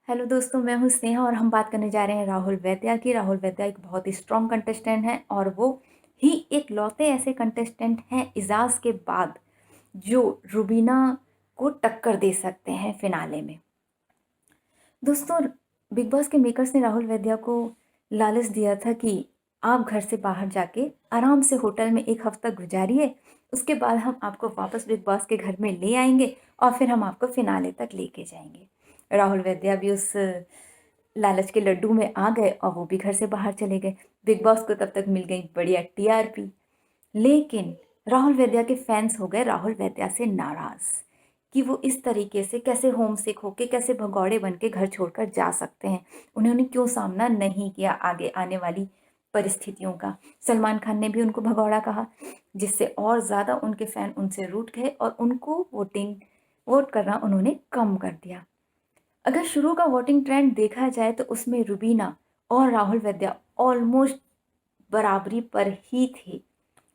Hello दोस्तों, मैं हूँ स्नेहा और हम बात करने जा रहे हैं राहुल वैद्या की। राहुल वैद्या एक बहुत ही स्ट्रॉन्ग कंटेस्टेंट हैं और वो ही एक लौते ऐसे कंटेस्टेंट हैं इजाज़ के बाद जो रुबीना को टक्कर दे सकते हैं फिनाले में। दोस्तों, बिग बॉस के मेकर्स ने राहुल वैद्या को लालच दिया था कि आप घर से बाहर जाके आराम से होटल में एक हफ्ता गुजारिए, उसके बाद हम आपको वापस बिग बॉस के घर में ले आएंगे और फिर हम आपको फिनाले तक लेके जाएंगे। राहुल वैद्या भी उस लालच के लड्डू में आ गए और वो भी घर से बाहर चले गए। बिग बॉस को तब तक मिल गई बढ़िया टीआरपी। लेकिन राहुल वैद्या के फैंस हो गए राहुल वैद्या से नाराज़ कि वो इस तरीके से कैसे होम सिक होके, कैसे भगौड़े बन के घर छोड़कर जा सकते हैं। उन्होंने क्यों सामना नहीं किया आगे आने वाली परिस्थितियों का। सलमान खान ने भी उनको भगौड़ा कहा, जिससे और ज़्यादा उनके फ़ैन उनसे रूठ गए और उनको वोट करना उन्होंने कम कर दिया। अगर शुरू का वोटिंग ट्रेंड देखा जाए तो उसमें रुबीना और राहुल वैद्या ऑलमोस्ट बराबरी पर ही थे।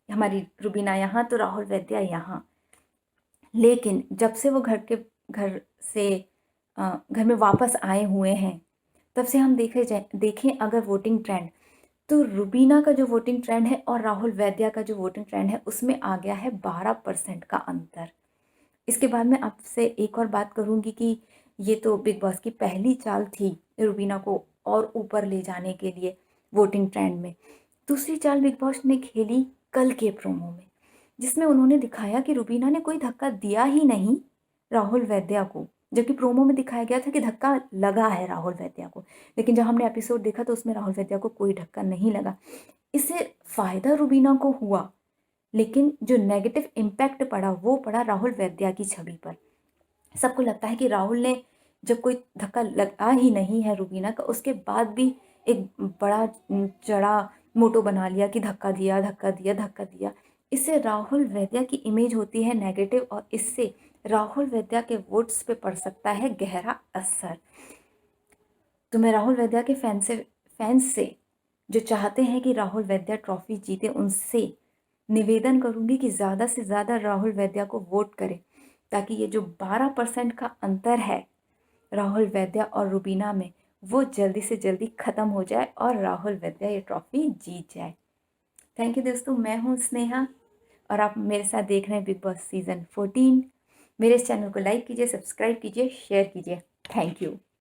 हमारी रुबीना यहाँ तो राहुल वैद्या यहाँ। लेकिन जब से वो घर से घर में वापस आए हुए हैं, तब से हम देखें अगर वोटिंग ट्रेंड, तो रुबीना का जो वोटिंग ट्रेंड है और राहुल वैद्या का जो वोटिंग ट्रेंड है उसमें आ गया है 12% का अंतर। इसके बाद मैं आपसे एक और बात करूंगी कि ये तो बिग बॉस की पहली चाल थी रुबीना को और ऊपर ले जाने के लिए वोटिंग ट्रेंड में। दूसरी चाल बिग बॉस ने खेली कल के प्रोमो में, जिसमें उन्होंने दिखाया कि रुबीना ने कोई धक्का दिया ही नहीं राहुल वैद्या को, जबकि प्रोमो में दिखाया गया था कि धक्का लगा है राहुल वैद्या को। लेकिन जब हमने एपिसोड देखा तो उसमें राहुल वैद्या को कोई धक्का नहीं लगा। इससे फ़ायदा रुबीना को हुआ, लेकिन जो नेगेटिव इम्पैक्ट पड़ा वो पड़ा राहुल वैद्या की छवि पर। सबको लगता है कि राहुल ने जब कोई धक्का लगा ही नहीं है रुबीना का, उसके बाद भी एक बड़ा चढ़ा मोटो बना लिया कि धक्का दिया, धक्का दिया, धक्का दिया। इससे राहुल वैद्या की इमेज होती है नेगेटिव और इससे राहुल वैद्या के वोट्स पे पड़ सकता है गहरा असर। तो मैं राहुल वैद्या के फैंस से जो चाहते हैं कि राहुल वैद्या ट्रॉफी जीते, उनसे निवेदन करूंगी कि ज़्यादा से ज़्यादा राहुल वैद्या को वोट करें, ताकि ये जो 12% का अंतर है राहुल वैद्या और रुबीना में, वो जल्दी से जल्दी ख़त्म हो जाए और राहुल वैद्या ये ट्रॉफी जीत जाए। थैंक यू दोस्तों, मैं हूँ स्नेहा और आप मेरे साथ देख रहे हैं बिग बॉस सीज़न 14। मेरे इस चैनल को लाइक कीजिए, सब्सक्राइब कीजिए, शेयर कीजिए। Thank you.